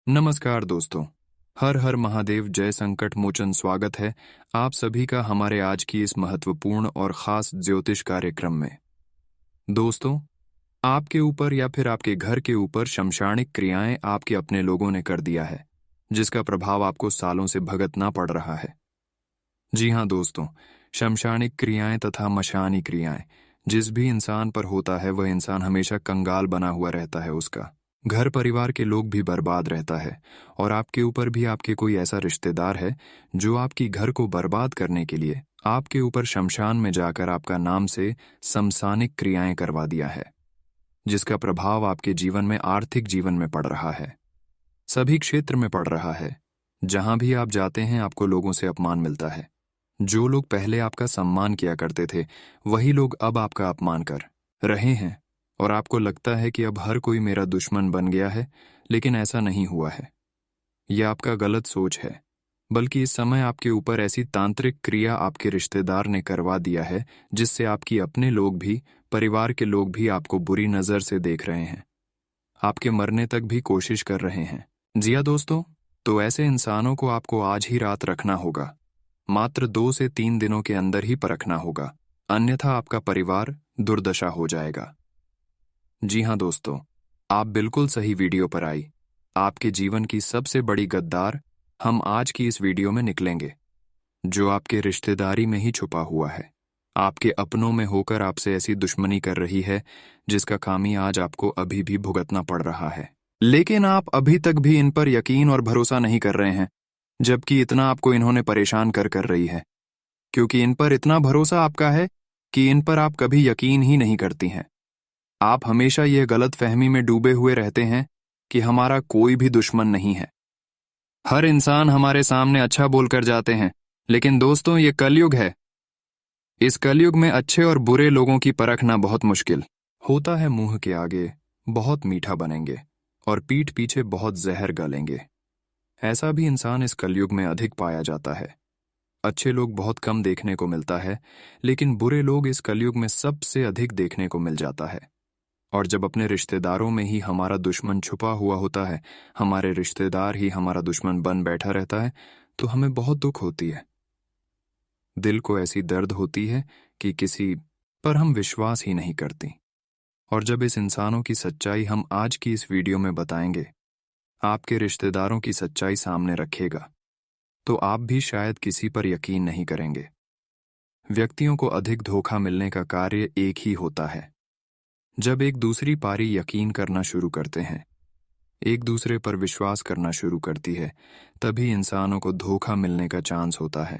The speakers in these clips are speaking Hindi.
नमस्कार दोस्तों। हर हर महादेव, जय संकट मोचन। स्वागत है आप सभी का हमारे आज की इस महत्वपूर्ण और खास ज्योतिष कार्यक्रम में। दोस्तों, आपके ऊपर या फिर आपके घर के ऊपर शमशानिक क्रियाएं आपके अपने लोगों ने कर दिया है, जिसका प्रभाव आपको सालों से भुगतना पड़ रहा है। जी हाँ दोस्तों, शमशानिक क्रियाएं तथा मशानी क्रियाएं जिस भी इंसान पर होता है, वह इंसान हमेशा कंगाल बना हुआ रहता है। उसका घर परिवार के लोग भी बर्बाद रहता है, और आपके ऊपर भी आपके कोई ऐसा रिश्तेदार है जो आपकी घर को बर्बाद करने के लिए आपके ऊपर शमशान में जाकर आपका नाम से समसानिक क्रियाएं करवा दिया है, जिसका प्रभाव आपके जीवन में, आर्थिक जीवन में पड़ रहा है, सभी क्षेत्र में पड़ रहा है। जहां भी आप जाते हैं आपको लोगों से अपमान मिलता है। जो लोग पहले आपका सम्मान किया करते थे, वही लोग अब आपका अपमान कर रहे हैं, और आपको लगता है कि अब हर कोई मेरा दुश्मन बन गया है, लेकिन ऐसा नहीं हुआ है। यह आपका गलत सोच है, बल्कि इस समय आपके ऊपर ऐसी तांत्रिक क्रिया आपके रिश्तेदार ने करवा दिया है जिससे आपकी अपने लोग भी, परिवार के लोग भी आपको बुरी नजर से देख रहे हैं, आपके मरने तक भी कोशिश कर रहे हैं। जी हाँ दोस्तों, तो ऐसे इंसानों को आपको आज ही रात रखना होगा। मात्र 2 से 3 दिनों के अंदर ही परखना होगा, अन्यथा आपका परिवार दुर्दशा हो जाएगा। जी हाँ दोस्तों, आप बिल्कुल सही वीडियो पर आई। आपके जीवन की सबसे बड़ी गद्दार हम आज की इस वीडियो में निकलेंगे, जो आपके रिश्तेदारी में ही छुपा हुआ है, आपके अपनों में होकर आपसे ऐसी दुश्मनी कर रही है जिसका खामी आज आपको अभी भी भुगतना पड़ रहा है। लेकिन आप अभी तक भी इन पर यकीन और भरोसा नहीं कर रहे हैं, जबकि इतना आपको इन्होंने परेशान कर रही है, क्योंकि इन पर इतना भरोसा आपका है कि इन पर आप कभी यकीन ही नहीं करती हैं। आप हमेशा यह गलत फहमी में डूबे हुए रहते हैं कि हमारा कोई भी दुश्मन नहीं है। हर इंसान हमारे सामने अच्छा बोलकर जाते हैं, लेकिन दोस्तों ये कलयुग है। इस कलयुग में अच्छे और बुरे लोगों की परखना बहुत मुश्किल होता है। मुंह के आगे बहुत मीठा बनेंगे और पीठ पीछे बहुत जहर गलेंगे। ऐसा भी इंसान इस कलयुग में अधिक पाया जाता है। अच्छे लोग बहुत कम देखने को मिलता है, लेकिन बुरे लोग इस कलयुग में सबसे अधिक देखने को मिल जाता है। और जब अपने रिश्तेदारों में ही हमारा दुश्मन छुपा हुआ होता है, हमारे रिश्तेदार ही हमारा दुश्मन बन बैठा रहता है, तो हमें बहुत दुख होती है। दिल को ऐसी दर्द होती है कि किसी पर हम विश्वास ही नहीं करती। और जब इस इंसानों की सच्चाई हम आज की इस वीडियो में बताएंगे, आपके रिश्तेदारों की सच्चाई सामने रखेगा, तो आप भी शायद किसी पर यकीन नहीं करेंगे। व्यक्तियों को अधिक धोखा मिलने का कार्य एक ही होता है। जब एक दूसरी पारी यकीन करना शुरू करते हैं, एक दूसरे पर विश्वास करना शुरू करती है, तभी इंसानों को धोखा मिलने का चांस होता है।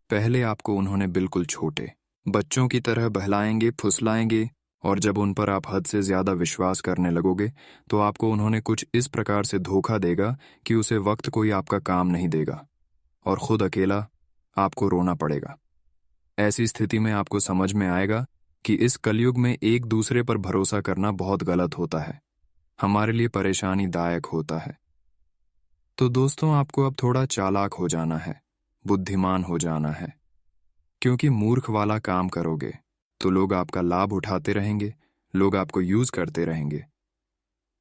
पहले आपको उन्होंने बिल्कुल छोटे बच्चों की तरह बहलाएंगे, फुसलाएंगे, और जब उन पर आप हद से ज्यादा विश्वास करने लगोगे, तो आपको उन्होंने कुछ इस प्रकार से धोखा देगा कि उसे वक्त कोई आपका काम नहीं देगा, और खुद अकेला आपको रोना पड़ेगा। ऐसी स्थिति में आपको समझ में आएगा कि इस कलयुग में एक दूसरे पर भरोसा करना बहुत गलत होता है, हमारे लिए परेशानी दायक होता है। तो दोस्तों, आपको अब थोड़ा चालाक हो जाना है, बुद्धिमान हो जाना है, क्योंकि मूर्ख वाला काम करोगे तो लोग आपका लाभ उठाते रहेंगे, लोग आपको यूज करते रहेंगे।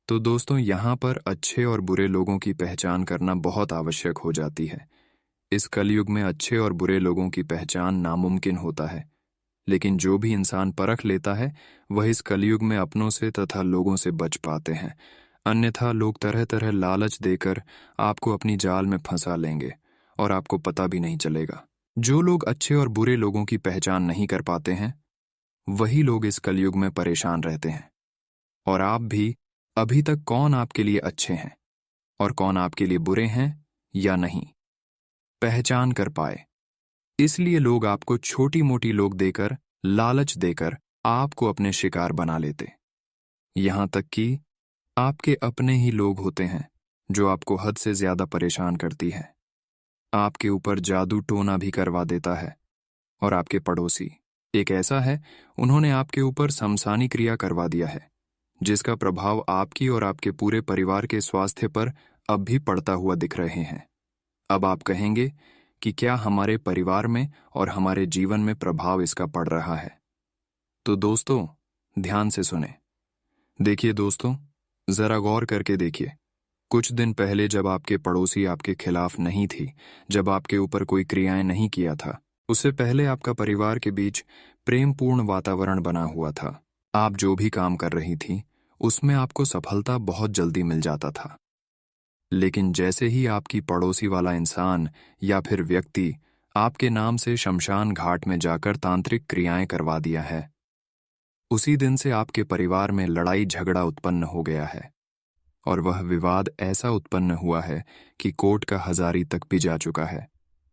तो दोस्तों, यहां पर अच्छे और बुरे लोगों की पहचान करना बहुत आवश्यक हो जाती है। इस कलयुग में अच्छे और बुरे लोगों की पहचान नामुमकिन होता है, लेकिन जो भी इंसान परख लेता है, वह इस कलयुग में अपनों से तथा लोगों से बच पाते हैं। अन्यथा लोग तरह तरह लालच देकर आपको अपनी जाल में फंसा लेंगे, और आपको पता भी नहीं चलेगा। जो लोग अच्छे और बुरे लोगों की पहचान नहीं कर पाते हैं, वही लोग इस कलयुग में परेशान रहते हैं। और आप भी अभी तक कौन आपके लिए अच्छे हैं और कौन आपके लिए बुरे हैं या नहीं पहचान कर पाए, इसलिए लोग आपको छोटी मोटी लोग देकर, लालच देकर आपको अपने शिकार बना लेते। यहां तक कि आपके अपने ही लोग होते हैं जो आपको हद से ज्यादा परेशान करती है, आपके ऊपर जादू टोना भी करवा देता है। और आपके पड़ोसी एक ऐसा है, उन्होंने आपके ऊपर समसानी क्रिया करवा दिया है, जिसका प्रभाव आपकी और आपके पूरे परिवार के स्वास्थ्य पर अब भी पड़ता हुआ दिख रहे हैं। अब आप कहेंगे कि क्या हमारे परिवार में और हमारे जीवन में प्रभाव इसका पड़ रहा है? तो दोस्तों, ध्यान से सुने। देखिए दोस्तों, जरा गौर करके देखिए। कुछ दिन पहले जब आपके पड़ोसी आपके खिलाफ नहीं थी, जब आपके ऊपर कोई क्रियाएं नहीं किया था, उससे पहले आपका परिवार के बीच प्रेमपूर्ण वातावरण बना हुआ था। आप जो भी काम कर रही थी उसमें आपको सफलता बहुत जल्दी मिल जाता था। लेकिन जैसे ही आपकी पड़ोसी वाला इंसान या फिर व्यक्ति आपके नाम से शमशान घाट में जाकर तांत्रिक क्रियाएं करवा दिया है, उसी दिन से आपके परिवार में लड़ाई झगड़ा उत्पन्न हो गया है। और वह विवाद ऐसा उत्पन्न हुआ है कि कोर्ट का हजारी तक भी जा चुका है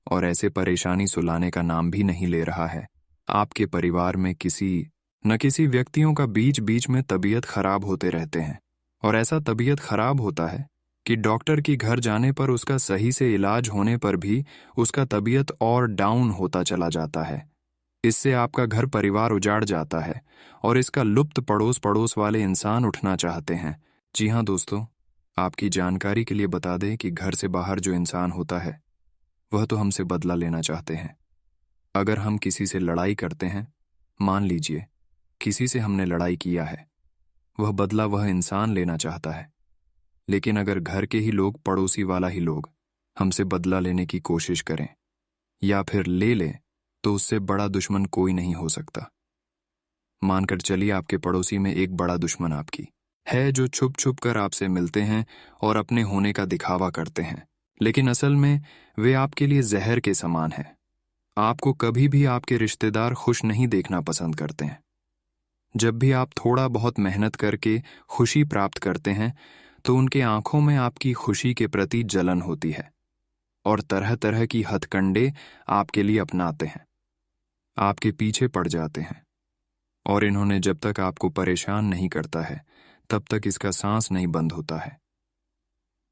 और ऐसे परेशानी सुलाने का नाम भी नहीं ले रहा है। आपके परिवार में किसी न किसी व्यक्तियों का बीच बीच में तबीयत खराब होते रहते हैं और ऐसा तबीयत खराब होता है कि डॉक्टर की घर जाने पर उसका सही से इलाज होने पर भी उसका तबीयत और डाउन होता चला जाता है। इससे आपका घर परिवार उजाड़ जाता है और इसका लुप्त पड़ोस पड़ोस वाले इंसान उठना चाहते हैं। जी हाँ दोस्तों, आपकी जानकारी के लिए बता दें कि घर से बाहर जो इंसान होता है वह तो हमसे बदला लेना चाहते हैं। अगर हम किसी से लड़ाई करते हैं, मान लीजिए किसी से हमने लड़ाई किया है, वह बदला वह इंसान लेना चाहता है। लेकिन अगर घर के ही लोग, पड़ोसी वाला ही लोग हमसे बदला लेने की कोशिश करें या फिर ले लें, तो उससे बड़ा दुश्मन कोई नहीं हो सकता। मानकर चलिए आपके पड़ोसी में एक बड़ा दुश्मन आपकी है जो छुप छुप कर आपसे मिलते हैं और अपने होने का दिखावा करते हैं, लेकिन असल में वे आपके लिए जहर के समान हैं। आपको कभी भी आपके रिश्तेदार खुश नहीं देखना पसंद करते हैं। जब भी आप थोड़ा बहुत मेहनत करके खुशी प्राप्त करते हैं तो उनके आंखों में आपकी खुशी के प्रति जलन होती है और तरह तरह की हथकंडे आपके लिए अपनाते हैं, आपके पीछे पड़ जाते हैं। और इन्होंने जब तक आपको परेशान नहीं करता है तब तक इसका सांस नहीं बंद होता है।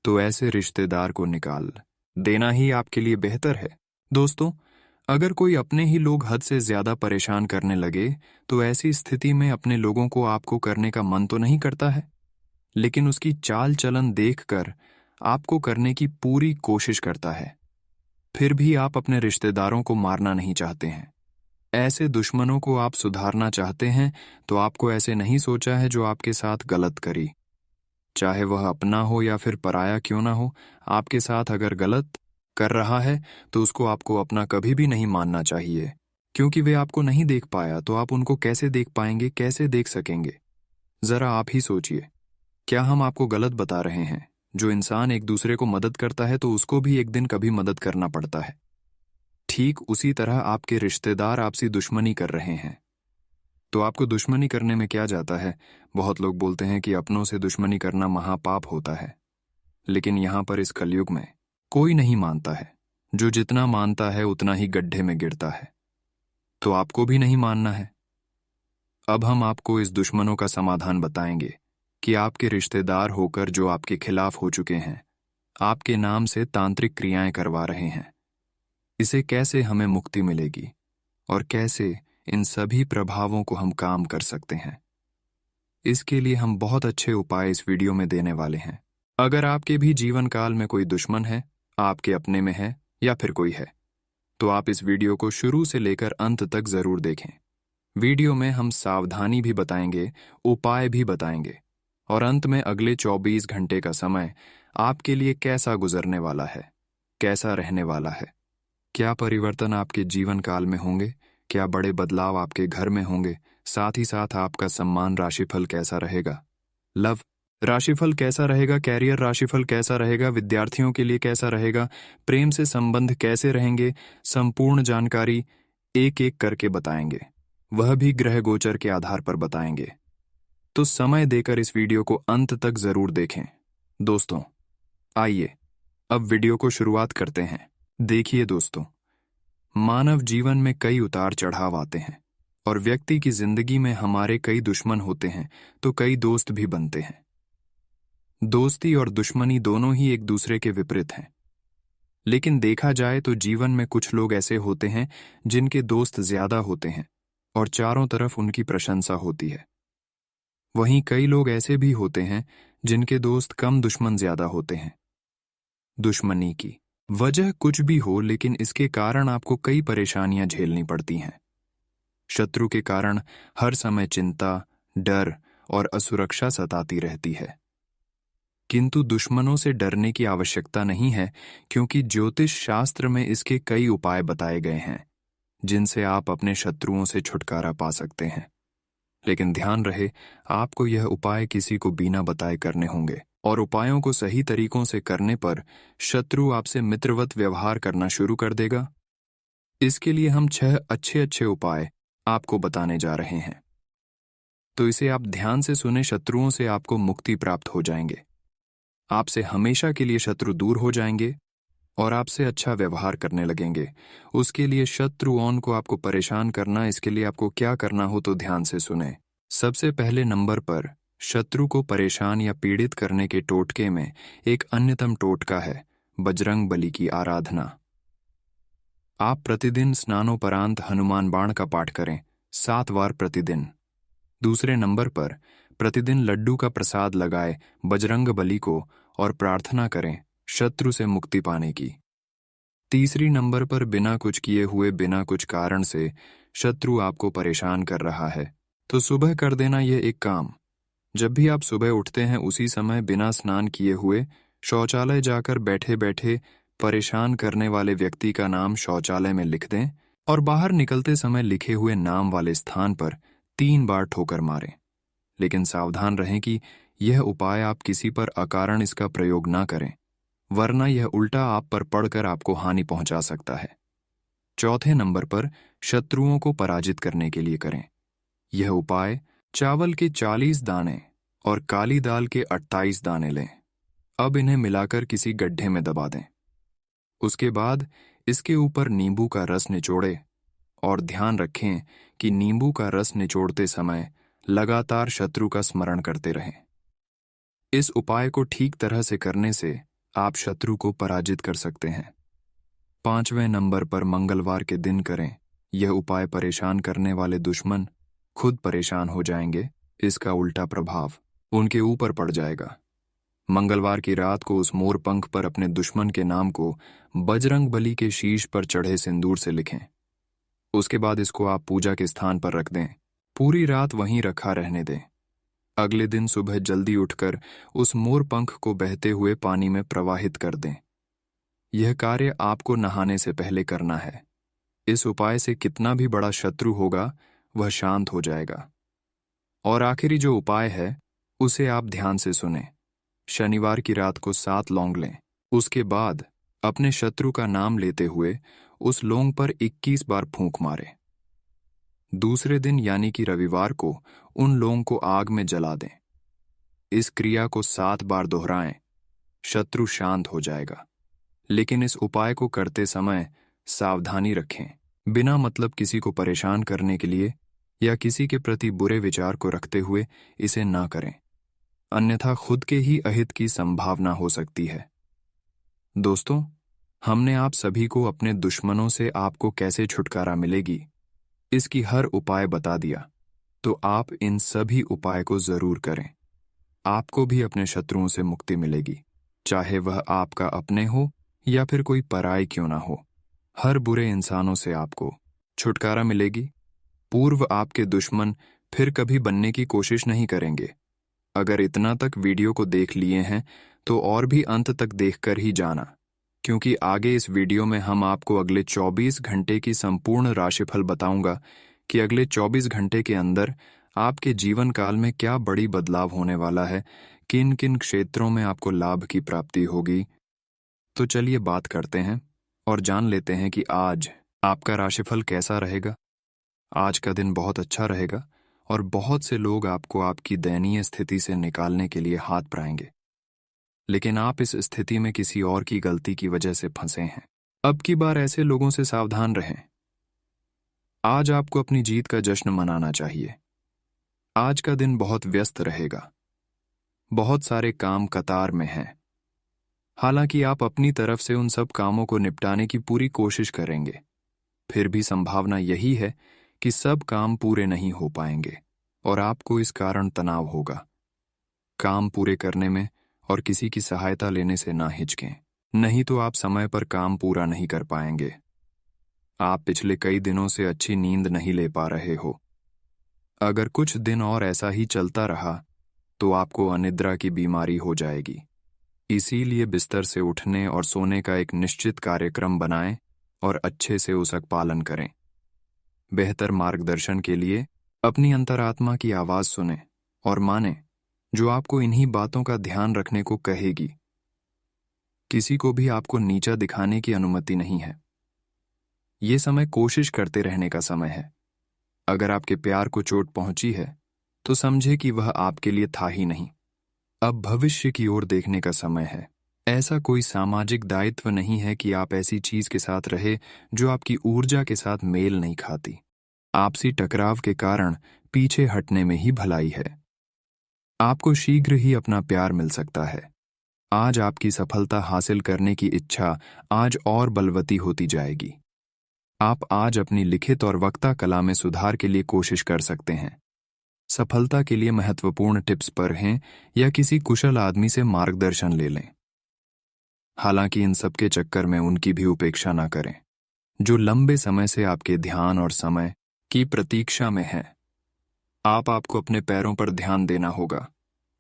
तो ऐसे रिश्तेदार को निकाल देना ही आपके लिए बेहतर है। दोस्तों, अगर कोई अपने ही लोग हद से ज्यादा परेशान करने लगे तो ऐसी स्थिति में अपने लोगों को आपको करने का मन तो नहीं करता है, लेकिन उसकी चाल चलन देखकर आपको करने की पूरी कोशिश करता है। फिर भी आप अपने रिश्तेदारों को मारना नहीं चाहते हैं। ऐसे दुश्मनों को आप सुधारना चाहते हैं तो आपको ऐसे नहीं सोचा है जो आपके साथ गलत करी, चाहे वह अपना हो या फिर पराया क्यों ना हो। आपके साथ अगर गलत कर रहा है तो उसको आपको अपना कभी भी नहीं मानना चाहिए, क्योंकि वे आपको नहीं देख पाया तो आप उनको कैसे देख पाएंगे, कैसे देख सकेंगे। जरा आप ही सोचिए, क्या हम आपको गलत बता रहे हैं? जो इंसान एक दूसरे को मदद करता है तो उसको भी एक दिन कभी मदद करना पड़ता है। ठीक उसी तरह आपके रिश्तेदार आपसी दुश्मनी कर रहे हैं तो आपको दुश्मनी करने में क्या जाता है। बहुत लोग बोलते हैं कि अपनों से दुश्मनी करना महापाप होता है, लेकिन यहां पर इस कलयुग में कोई नहीं मानता है। जो जितना मानता है उतना ही गड्ढे में गिरता है। तो आपको भी नहीं मानना है। अब हम आपको इस दुश्मनों का समाधान बताएंगे कि आपके रिश्तेदार होकर जो आपके खिलाफ हो चुके हैं, आपके नाम से तांत्रिक क्रियाएं करवा रहे हैं, इसे कैसे हमें मुक्ति मिलेगी और कैसे इन सभी प्रभावों को हम काम कर सकते हैं। इसके लिए हम बहुत अच्छे उपाय इस वीडियो में देने वाले हैं। अगर आपके भी जीवन काल में कोई दुश्मन है, आपके अपने में है या फिर कोई है, तो आप इस वीडियो को शुरू से लेकर अंत तक जरूर देखें। वीडियो में हम सावधानी भी बताएंगे, उपाय भी बताएंगे और अंत में अगले 24 घंटे का समय आपके लिए कैसा गुजरने वाला है, कैसा रहने वाला है, क्या परिवर्तन आपके जीवन काल में होंगे, क्या बड़े बदलाव आपके घर में होंगे, साथ ही साथ आपका सम्मान राशिफल कैसा रहेगा, लव राशिफल कैसा रहेगा, कैरियर राशिफल कैसा रहेगा, विद्यार्थियों के लिए कैसा रहेगा, प्रेम से संबंध कैसे रहेंगे, संपूर्ण जानकारी एक एक करके बताएंगे, वह भी ग्रह गोचर के आधार पर बताएंगे। तो समय देकर इस वीडियो को अंत तक जरूर देखें। दोस्तों, आइए अब वीडियो को शुरुआत करते हैं। देखिए दोस्तों, मानव जीवन में कई उतार चढ़ाव आते हैं और व्यक्ति की जिंदगी में हमारे कई दुश्मन होते हैं तो कई दोस्त भी बनते हैं। दोस्ती और दुश्मनी दोनों ही एक दूसरे के विपरीत हैं, लेकिन देखा जाए तो जीवन में कुछ लोग ऐसे होते हैं जिनके दोस्त ज्यादा होते हैं और चारों तरफ उनकी प्रशंसा होती है। वहीं कई लोग ऐसे भी होते हैं जिनके दोस्त कम, दुश्मन ज्यादा होते हैं। दुश्मनी की वजह कुछ भी हो, लेकिन इसके कारण आपको कई परेशानियां झेलनी पड़ती हैं। शत्रु के कारण हर समय चिंता, डर और असुरक्षा सताती रहती है। किंतु दुश्मनों से डरने की आवश्यकता नहीं है, क्योंकि ज्योतिष शास्त्र में इसके कई उपाय बताए गए हैं जिनसे आप अपने शत्रुओं से छुटकारा पा सकते हैं। लेकिन ध्यान रहे, आपको यह उपाय किसी को बिना बताए करने होंगे, और उपायों को सही तरीकों से करने पर शत्रु आपसे मित्रवत व्यवहार करना शुरू कर देगा। इसके लिए हम 6 अच्छे उपाय आपको बताने जा रहे हैं, तो इसे आप ध्यान से सुने। शत्रुओं से आपको मुक्ति प्राप्त हो जाएंगे, आपसे हमेशा के लिए शत्रु दूर हो जाएंगे और आपसे अच्छा व्यवहार करने लगेंगे। उसके लिए शत्रुओं को आपको परेशान करना, इसके लिए आपको क्या करना हो तो ध्यान से सुने। सबसे पहले नंबर पर शत्रु को परेशान या पीड़ित करने के टोटके में एक अन्यतम टोटका है बजरंग बली की आराधना। आप प्रतिदिन स्नानोपरांत हनुमान बाण का पाठ करें 7 बार प्रतिदिन। दूसरे नंबर पर प्रतिदिन लड्डू का प्रसाद लगाए बजरंग बली को और प्रार्थना करें शत्रु से मुक्ति पाने की। तीसरी नंबर पर बिना कुछ किए हुए, बिना कुछ कारण से शत्रु आपको परेशान कर रहा है तो सुबह कर देना यह एक काम। जब भी आप सुबह उठते हैं उसी समय बिना स्नान किए हुए शौचालय जाकर बैठे बैठे परेशान करने वाले व्यक्ति का नाम शौचालय में लिख दें और बाहर निकलते समय लिखे हुए नाम वाले स्थान पर 3 बार ठोकर मारें। लेकिन सावधान रहें कि यह उपाय आप किसी पर अकारण इसका प्रयोग ना करें, वरना यह उल्टा आप पर पड़कर आपको हानि पहुंचा सकता है। चौथे नंबर पर शत्रुओं को पराजित करने के लिए करें। यह उपाय चावल के 40 दाने और काली दाल के 28 दाने लें। अब इन्हें मिलाकर किसी गड्ढे में दबा दें। उसके बाद इसके ऊपर नींबू का रस निचोड़े और ध्यान रखें कि नींबू का रस निचोड़ते समय लगातार शत्रु का स्मरण करते रहें। इस उपाय को ठीक तरह से करने से आप शत्रु को पराजित कर सकते हैं। 5वें नंबर पर मंगलवार के दिन करें। यह उपाय परेशान करने वाले दुश्मन खुद परेशान हो जाएंगे, इसका उल्टा प्रभाव उनके ऊपर पड़ जाएगा। मंगलवार की रात को उस मोर पंख पर अपने दुश्मन के नाम को बजरंग बली के शीश पर चढ़े सिंदूर से लिखें। उसके बाद इसको आप पूजा के स्थान पर रख दें। पूरी रात वहीं रखा रहने दें। अगले दिन सुबह जल्दी उठकर उस मोर पंख को बहते हुए पानी में प्रवाहित कर दें। यह कार्य आपको नहाने से पहले करना है। इस उपाय से कितना भी बड़ा शत्रु होगा वह शांत हो जाएगा। और आखिरी जो उपाय है उसे आप ध्यान से सुनें। शनिवार की रात को 7 लौंग लें। उसके बाद अपने शत्रु का नाम लेते हुए उस लौंग पर 21 बार फूंक मारें। दूसरे दिन यानी कि रविवार को उन लौंग को आग में जला दें। इस क्रिया को 7 बार दोहराएं। शत्रु शांत हो जाएगा। लेकिन इस उपाय को करते समय सावधानी रखें। बिना मतलब किसी को परेशान करने के लिए या किसी के प्रति बुरे विचार को रखते हुए इसे ना करें, अन्यथा खुद के ही अहित की संभावना हो सकती है। दोस्तों, हमने आप सभी को अपने दुश्मनों से आपको कैसे छुटकारा मिलेगी इसकी हर उपाय बता दिया, तो आप इन सभी उपाय को जरूर करें। आपको भी अपने शत्रुओं से मुक्ति मिलेगी, चाहे वह आपका अपने हो या फिर कोई पराई क्यों ना हो। हर बुरे इंसानों से आपको छुटकारा मिलेगी। पूर्व आपके दुश्मन फिर कभी बनने की कोशिश नहीं करेंगे। अगर इतना तक वीडियो को देख लिए हैं तो और भी अंत तक देखकर ही जाना, क्योंकि आगे इस वीडियो में हम आपको अगले 24 घंटे की संपूर्ण राशिफल बताऊंगा कि अगले 24 घंटे के अंदर आपके जीवन काल में क्या बड़ी बदलाव होने वाला है, किन किन क्षेत्रों में आपको लाभ की प्राप्ति होगी। तो चलिए बात करते हैं और जान लेते हैं कि आज आपका राशिफल कैसा रहेगा। आज का दिन बहुत अच्छा रहेगा और बहुत से लोग आपको आपकी दयनीय स्थिति से निकालने के लिए हाथ बढ़ाएंगे, लेकिन आप इस स्थिति में किसी और की गलती की वजह से फंसे हैं। अब की बार ऐसे लोगों से सावधान रहें। आज आपको अपनी जीत का जश्न मनाना चाहिए। आज का दिन बहुत व्यस्त रहेगा। बहुत सारे काम कतार में हैं। हालांकि आप अपनी तरफ से उन सब कामों को निपटाने की पूरी कोशिश करेंगे, फिर भी संभावना यही है कि सब काम पूरे नहीं हो पाएंगे और आपको इस कारण तनाव होगा। काम पूरे करने में और किसी की सहायता लेने से ना हिचकें, नहीं तो आप समय पर काम पूरा नहीं कर पाएंगे। आप पिछले कई दिनों से अच्छी नींद नहीं ले पा रहे हो। अगर कुछ दिन और ऐसा ही चलता रहा तो आपको अनिद्रा की बीमारी हो जाएगी। इसीलिए बिस्तर से उठने और सोने का एक निश्चित कार्यक्रम बनाएं और अच्छे से उसका पालन करें। बेहतर मार्गदर्शन के लिए अपनी अंतरात्मा की आवाज सुनें और मानें, जो आपको इन्हीं बातों का ध्यान रखने को कहेगी। किसी को भी आपको नीचा दिखाने की अनुमति नहीं है। ये समय कोशिश करते रहने का समय है। अगर आपके प्यार को चोट पहुंची है, तो समझे कि वह आपके लिए था ही नहीं। अब भविष्य की ओर देखने का समय है। ऐसा कोई सामाजिक दायित्व नहीं है कि आप ऐसी चीज के साथ रहे जो आपकी ऊर्जा के साथ मेल नहीं खाती। आपसी टकराव के कारण पीछे हटने में ही भलाई है। आपको शीघ्र ही अपना प्यार मिल सकता है। आज आपकी सफलता हासिल करने की इच्छा आज और बलवती होती जाएगी। आप आज अपनी लिखित और वक्ता कला में सुधार के लिए कोशिश कर सकते हैं। सफलता के लिए महत्वपूर्ण टिप्स पर हैं या किसी कुशल आदमी से मार्गदर्शन ले लें। हालांकि इन सब के चक्कर में उनकी भी उपेक्षा ना करें, जो लंबे समय से आपके ध्यान और समय की प्रतीक्षा में है। आपको अपने पैरों पर ध्यान देना होगा।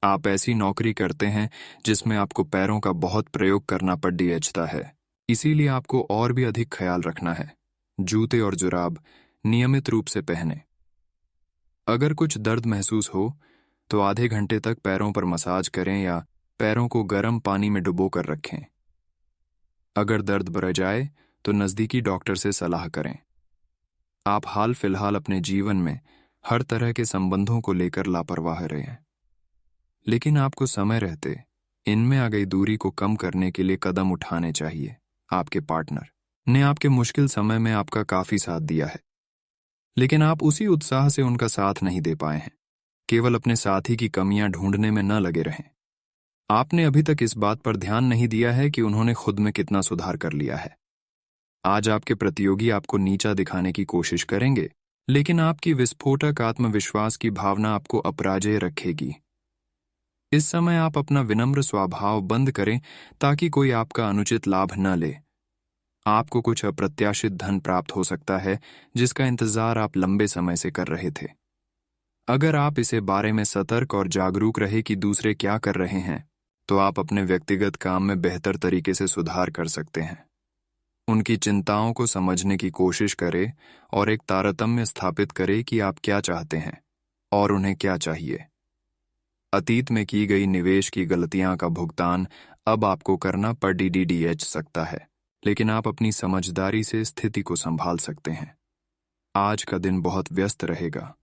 आप ऐसी नौकरी करते हैं जिसमें आपको पैरों का बहुत प्रयोग करना पड़ता है, इसीलिए आपको और भी अधिक ख्याल रखना है। जूते और जुराब नियमित रूप से पहने। अगर कुछ दर्द महसूस हो तो आधे घंटे तक पैरों पर मसाज करें या पैरों को गर्म पानी में डुबो कर रखें। अगर दर्द बढ़ जाए तो नज़दीकी डॉक्टर से सलाह करें। आप हाल फिलहाल अपने जीवन में हर तरह के संबंधों को लेकर लापरवाह रहे हैं, लेकिन आपको समय रहते इनमें आ गई दूरी को कम करने के लिए कदम उठाने चाहिए। आपके पार्टनर ने आपके मुश्किल समय में आपका काफी साथ दिया है, लेकिन आप उसी उत्साह से उनका साथ नहीं दे पाए हैं। केवल अपने साथी की कमियां ढूंढने में न लगे रहें। आपने अभी तक इस बात पर ध्यान नहीं दिया है कि उन्होंने खुद में कितना सुधार कर लिया है। आज आपके प्रतियोगी आपको नीचा दिखाने की कोशिश करेंगे, लेकिन आपकी विस्फोटक आत्मविश्वास की भावना आपको अपराजेय रखेगी। इस समय आप अपना विनम्र स्वभाव बंद करें ताकि कोई आपका अनुचित लाभ न ले। आपको कुछ अप्रत्याशित धन प्राप्त हो सकता है जिसका इंतजार आप लंबे समय से कर रहे थे। अगर आप इसे बारे में सतर्क और जागरूक रहे कि दूसरे क्या कर रहे हैं, तो आप अपने व्यक्तिगत काम में बेहतर तरीके से सुधार कर सकते हैं। उनकी चिंताओं को समझने की कोशिश करें और एक तारतम्य स्थापित करें कि आप क्या चाहते हैं और उन्हें क्या चाहिए। अतीत में की गई निवेश की गलतियां का भुगतान अब आपको करना पड़ सकता है, लेकिन आप अपनी समझदारी से स्थिति को संभाल सकते हैं। आज का दिन बहुत व्यस्त रहेगा।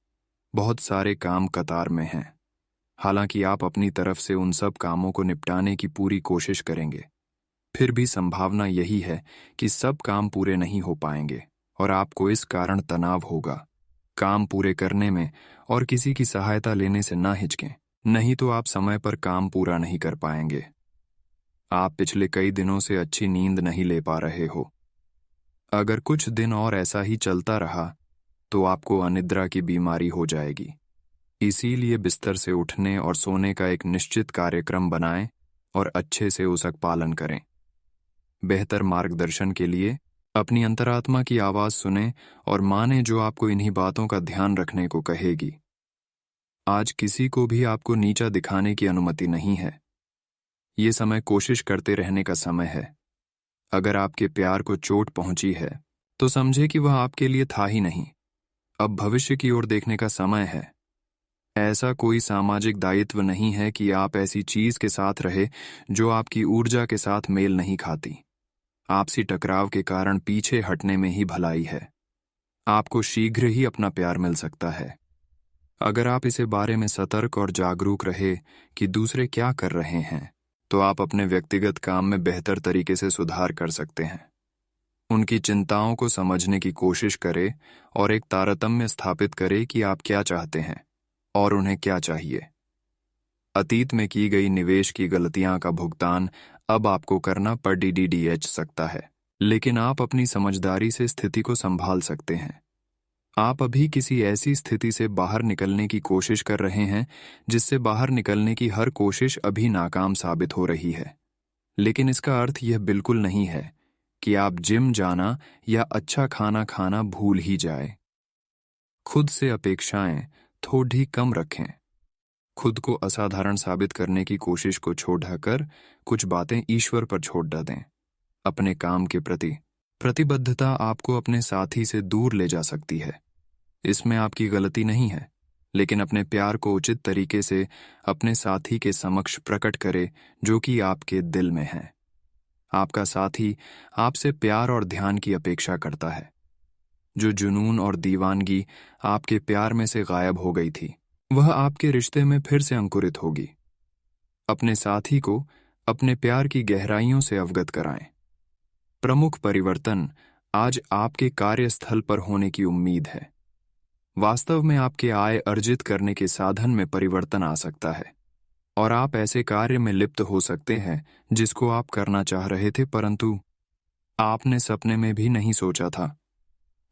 बहुत सारे काम कतार में हैं। हालांकि आप अपनी तरफ से उन सब कामों को निपटाने की पूरी कोशिश करेंगे, फिर भी संभावना यही है कि सब काम पूरे नहीं हो पाएंगे और आपको इस कारण तनाव होगा। काम पूरे करने में और किसी की सहायता लेने से ना हिचकें, नहीं तो आप समय पर काम पूरा नहीं कर पाएंगे। आप पिछले कई दिनों से अच्छी नींद नहीं ले पा रहे हो। अगर कुछ दिन और ऐसा ही चलता रहा तो आपको अनिद्रा की बीमारी हो जाएगी। इसीलिए बिस्तर से उठने और सोने का एक निश्चित कार्यक्रम बनाएं और अच्छे से उसका पालन करें। बेहतर मार्गदर्शन के लिए अपनी अंतरात्मा की आवाज सुनें और मानें, जो आपको इन्हीं बातों का ध्यान रखने को कहेगी। आज किसी को भी आपको नीचा दिखाने की अनुमति नहीं है। ये समय कोशिश करते रहने का समय है। अगर आपके प्यार को चोट पहुंची है तो समझे कि वह आपके लिए था ही नहीं। अब भविष्य की ओर देखने का समय है। ऐसा कोई सामाजिक दायित्व नहीं है कि आप ऐसी चीज के साथ रहे जो आपकी ऊर्जा के साथ मेल नहीं खाती। आपसी टकराव के कारण पीछे हटने में ही भलाई है। आपको शीघ्र ही अपना प्यार मिल सकता है। अगर आप इसे बारे में सतर्क और जागरूक रहे कि दूसरे क्या कर रहे हैं, तो आप अपने व्यक्तिगत काम में बेहतर तरीके से सुधार कर सकते हैं। उनकी चिंताओं को समझने की कोशिश करें और एक तारतम्य स्थापित करें कि आप क्या चाहते हैं और उन्हें क्या चाहिए। अतीत में की गई निवेश की गलतियां का भुगतान अब आपको करना पड़ सकता है, लेकिन आप अपनी समझदारी से स्थिति को संभाल सकते हैं। आप अभी किसी ऐसी स्थिति से बाहर निकलने की कोशिश कर रहे हैं जिससे बाहर निकलने की हर कोशिश अभी नाकाम साबित हो रही है, लेकिन इसका अर्थ यह बिल्कुल नहीं है कि आप जिम जाना या अच्छा खाना खाना भूल ही जाए। खुद से अपेक्षाएं थोड़ी कम रखें। खुद को असाधारण साबित करने की कोशिश को छोड़कर कुछ बातें ईश्वर पर छोड़ दें। अपने काम के प्रति प्रतिबद्धता आपको अपने साथी से दूर ले जा सकती है। इसमें आपकी गलती नहीं है, लेकिन अपने प्यार को उचित तरीके से अपने साथी के समक्ष प्रकट करें जो कि आपके दिल में है। आपका साथी आपसे प्यार और ध्यान की अपेक्षा करता है। जो जुनून और दीवानगी आपके प्यार में से गायब हो गई थी, वह आपके रिश्ते में फिर से अंकुरित होगी। अपने साथी को अपने प्यार की गहराइयों से अवगत कराएं। प्रमुख परिवर्तन आज आपके कार्यस्थल पर होने की उम्मीद है। वास्तव में आपके आय अर्जित करने के साधन में परिवर्तन आ सकता है और आप ऐसे कार्य में लिप्त हो सकते हैं जिसको आप करना चाह रहे थे, परंतु आपने सपने में भी नहीं सोचा था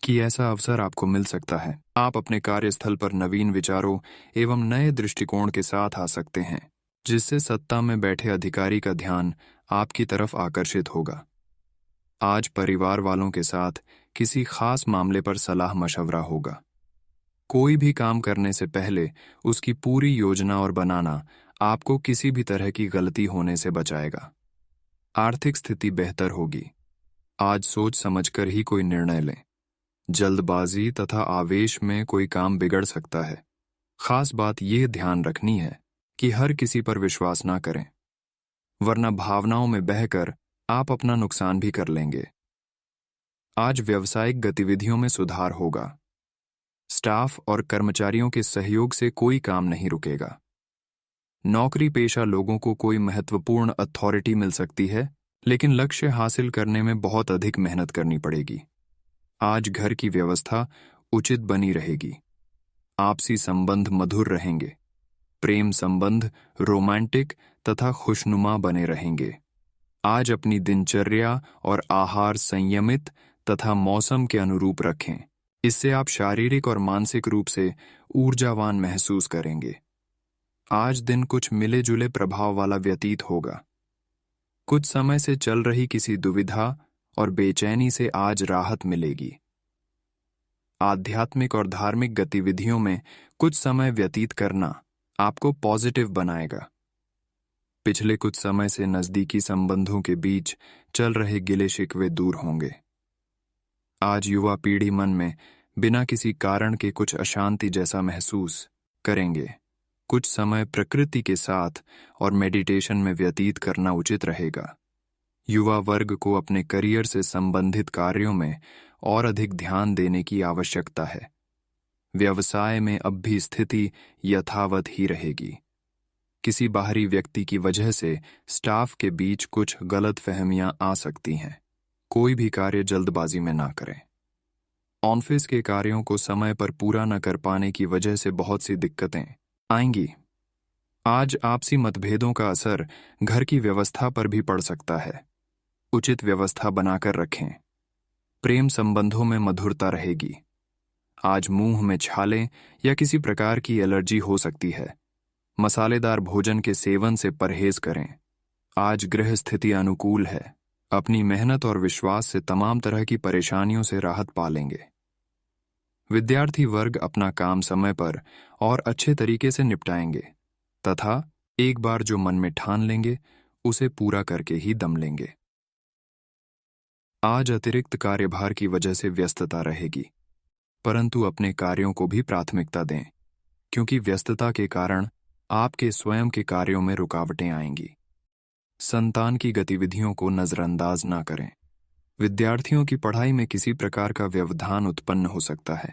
कि ऐसा अवसर आपको मिल सकता है। आप अपने कार्यस्थल पर नवीन विचारों एवं नए दृष्टिकोण के साथ आ सकते हैं, जिससे सत्ता में बैठे अधिकारी का ध्यान आपकी तरफ आकर्षित होगा। आज परिवार वालों के साथ किसी खास मामले पर सलाह मशवरा होगा। कोई भी काम करने से पहले उसकी पूरी योजना और बनाना आपको किसी भी तरह की गलती होने से बचाएगा। आर्थिक स्थिति बेहतर होगी। आज सोच समझकर ही कोई निर्णय लें। जल्दबाजी तथा आवेश में कोई काम बिगड़ सकता है। खास बात यह ध्यान रखनी है कि हर किसी पर विश्वास ना करें, वरना भावनाओं में बहकर आप अपना नुकसान भी कर लेंगे। आज व्यावसायिक गतिविधियों में सुधार होगा। स्टाफ और कर्मचारियों के सहयोग से कोई काम नहीं रुकेगा। नौकरी पेशा लोगों को कोई महत्वपूर्ण अथॉरिटी मिल सकती है, लेकिन लक्ष्य हासिल करने में बहुत अधिक मेहनत करनी पड़ेगी। आज घर की व्यवस्था उचित बनी रहेगी। आपसी संबंध मधुर रहेंगे। प्रेम संबंध रोमांटिक तथा खुशनुमा बने रहेंगे। आज अपनी दिनचर्या और आहार संयमित तथा मौसम के अनुरूप रखें। इससे आप शारीरिक और मानसिक रूप से ऊर्जावान महसूस करेंगे। आज दिन कुछ मिले जुले प्रभाव वाला व्यतीत होगा। कुछ समय से चल रही किसी दुविधा और बेचैनी से आज राहत मिलेगी। आध्यात्मिक और धार्मिक गतिविधियों में कुछ समय व्यतीत करना आपको पॉजिटिव बनाएगा। पिछले कुछ समय से नजदीकी संबंधों के बीच चल रहे गिले शिकवे दूर होंगे। आज युवा पीढ़ी मन में बिना किसी कारण के कुछ अशांति जैसा महसूस करेंगे। कुछ समय प्रकृति के साथ और मेडिटेशन में व्यतीत करना उचित रहेगा। युवा वर्ग को अपने करियर से संबंधित कार्यों में और अधिक ध्यान देने की आवश्यकता है। व्यवसाय में अब भी स्थिति यथावत ही रहेगी। किसी बाहरी व्यक्ति की वजह से स्टाफ के बीच कुछ गलतफहमियां आ सकती हैं। कोई भी कार्य जल्दबाजी में ना करें। ऑफिस के कार्यों को समय पर पूरा न कर पाने की वजह से बहुत सी दिक्कतें आएंगी। आज आपसी मतभेदों का असर घर की व्यवस्था पर भी पड़ सकता है। उचित व्यवस्था बनाकर रखें। प्रेम संबंधों में मधुरता रहेगी। आज मुंह में छाले या किसी प्रकार की एलर्जी हो सकती है। मसालेदार भोजन के सेवन से परहेज करें। आज गृह स्थिति अनुकूल है। अपनी मेहनत और विश्वास से तमाम तरह की परेशानियों से राहत पा लेंगे। विद्यार्थी वर्ग अपना काम समय पर और अच्छे तरीके से निपटाएंगे तथा एक बार जो मन में ठान लेंगे उसे पूरा करके ही दम लेंगे। आज अतिरिक्त कार्यभार की वजह से व्यस्तता रहेगी, परंतु अपने कार्यों को भी प्राथमिकता दें, क्योंकि व्यस्तता के कारण आपके स्वयं के कार्यों में रुकावटें आएंगी। संतान की गतिविधियों को नजरअंदाज ना करें। विद्यार्थियों की पढ़ाई में किसी प्रकार का व्यवधान उत्पन्न हो सकता है।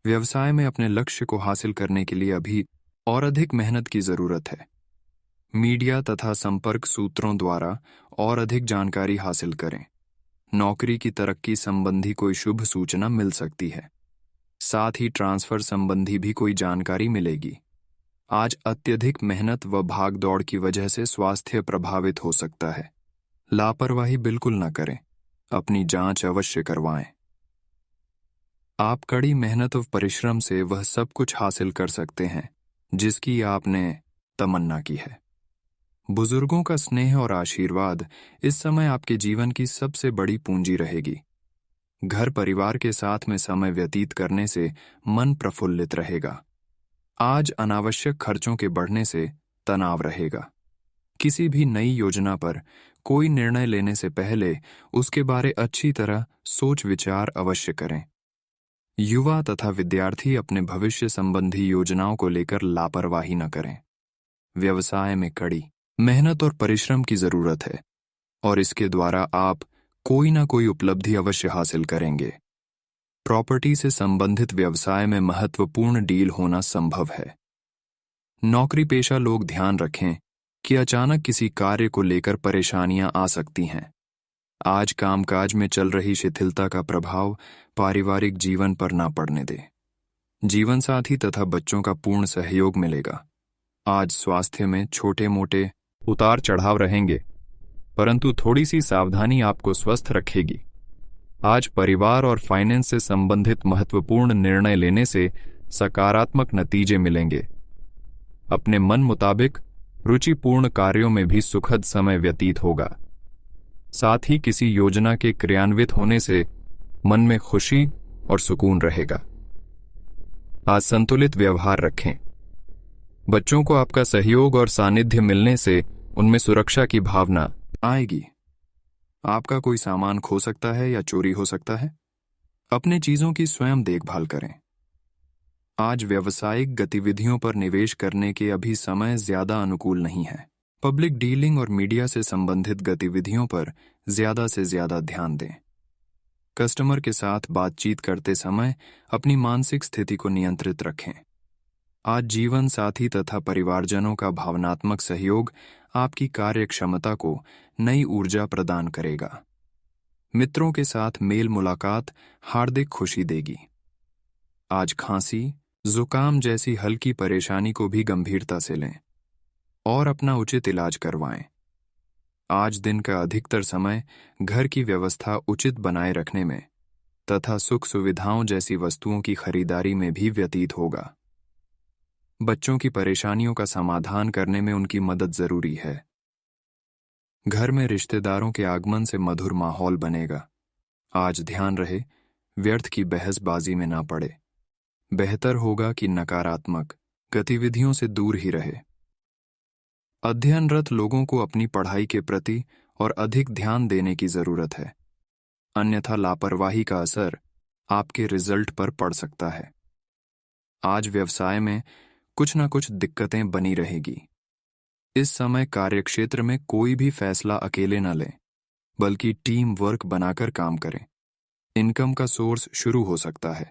व्यवसाय में अपने लक्ष्य को हासिल करने के लिए अभी और अधिक मेहनत की जरूरत है। मीडिया तथा संपर्क सूत्रों द्वारा और अधिक जानकारी हासिल करें। नौकरी की तरक्की संबंधी कोई शुभ सूचना मिल सकती है। साथ ही ट्रांसफर संबंधी भी कोई जानकारी मिलेगी। आज अत्यधिक मेहनत व भागदौड़ की वजह से स्वास्थ्य प्रभावित हो सकता है। लापरवाही बिल्कुल न करें। अपनी जांच अवश्य करवाएं। आप कड़ी मेहनत व परिश्रम से वह सब कुछ हासिल कर सकते हैं जिसकी आपने तमन्ना की है। बुजुर्गों का स्नेह और आशीर्वाद इस समय आपके जीवन की सबसे बड़ी पूंजी रहेगी। घर परिवार के साथ में समय व्यतीत करने से मन प्रफुल्लित रहेगा। आज अनावश्यक खर्चों के बढ़ने से तनाव रहेगा। किसी भी नई योजना पर कोई निर्णय लेने से पहले उसके बारे अच्छी तरह सोच विचार अवश्य करें। युवा तथा विद्यार्थी अपने भविष्य संबंधी योजनाओं को लेकर लापरवाही न करें। व्यवसाय में कड़ी मेहनत और परिश्रम की जरूरत है और इसके द्वारा आप कोई ना कोई उपलब्धि अवश्य हासिल करेंगे। प्रॉपर्टी से संबंधित व्यवसाय में महत्वपूर्ण डील होना संभव है। नौकरी पेशा लोग ध्यान रखें कि अचानक किसी कार्य को लेकर परेशानियां आ सकती हैं। आज कामकाज में चल रही शिथिलता का प्रभाव पारिवारिक जीवन पर ना पड़ने दें। जीवन साथी तथा बच्चों का पूर्ण सहयोग मिलेगा। आज स्वास्थ्य में छोटे मोटे उतार चढ़ाव रहेंगे, परंतु थोड़ी सी सावधानी आपको स्वस्थ रखेगी। आज परिवार और फाइनेंस से संबंधित महत्वपूर्ण निर्णय लेने से सकारात्मक नतीजे मिलेंगे। अपने मन मुताबिक रुचिपूर्ण कार्यों में भी सुखद समय व्यतीत होगा। साथ ही किसी योजना के क्रियान्वित होने से मन में खुशी और सुकून रहेगा। आज संतुलित व्यवहार रखें। बच्चों को आपका सहयोग और सानिध्य मिलने से उनमें सुरक्षा की भावना आएगी। आपका कोई सामान खो सकता है या चोरी हो सकता है। अपने चीजों की स्वयं देखभाल करें। आज व्यावसायिक गतिविधियों पर निवेश करने के अभी समय ज्यादा अनुकूल नहीं है। पब्लिक डीलिंग और मीडिया से संबंधित गतिविधियों पर ज्यादा से ज्यादा ध्यान दें। कस्टमर के साथ बातचीत करते समय अपनी मानसिक स्थिति को नियंत्रित रखें। आज जीवन साथी तथा परिवारजनों का भावनात्मक सहयोग आपकी कार्य क्षमता को नई ऊर्जा प्रदान करेगा। मित्रों के साथ मेल मुलाकात हार्दिक खुशी देगी। आज खांसी, जुकाम जैसी हल्की परेशानी को भी गंभीरता से लें और अपना उचित इलाज करवाएं। आज दिन का अधिकतर समय घर की व्यवस्था उचित बनाए रखने में तथा सुख सुविधाओं जैसी वस्तुओं की खरीदारी में भी व्यतीत होगा। बच्चों की परेशानियों का समाधान करने में उनकी मदद जरूरी है। घर में रिश्तेदारों के आगमन से मधुर माहौल बनेगा। आज ध्यान रहे व्यर्थ की बहसबाजी में ना पड़े। बेहतर होगा कि नकारात्मक गतिविधियों से दूर ही रहे। अध्ययनरत लोगों को अपनी पढ़ाई के प्रति और अधिक ध्यान देने की जरूरत है, अन्यथा लापरवाही का असर आपके रिजल्ट पर पड़ सकता है। आज व्यवसाय में कुछ न कुछ दिक्कतें बनी रहेगी। इस समय कार्यक्षेत्र में कोई भी फैसला अकेले न लें, बल्कि टीम वर्क बनाकर काम करें। इनकम का सोर्स शुरू हो सकता है।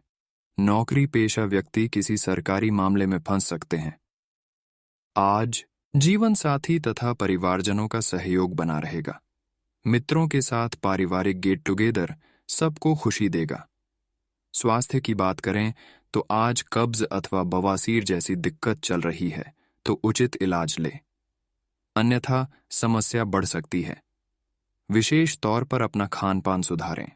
नौकरी पेशा व्यक्ति किसी सरकारी मामले में फंस सकते हैं। आज जीवन साथी तथा परिवारजनों का सहयोग बना रहेगा। मित्रों के साथ पारिवारिक गेट टुगेदर सबको खुशी देगा। स्वास्थ्य की बात करें तो आज कब्ज अथवा बवासीर जैसी दिक्कत चल रही है तो उचित इलाज ले, अन्यथा समस्या बढ़ सकती है। विशेष तौर पर अपना खान पान सुधारें।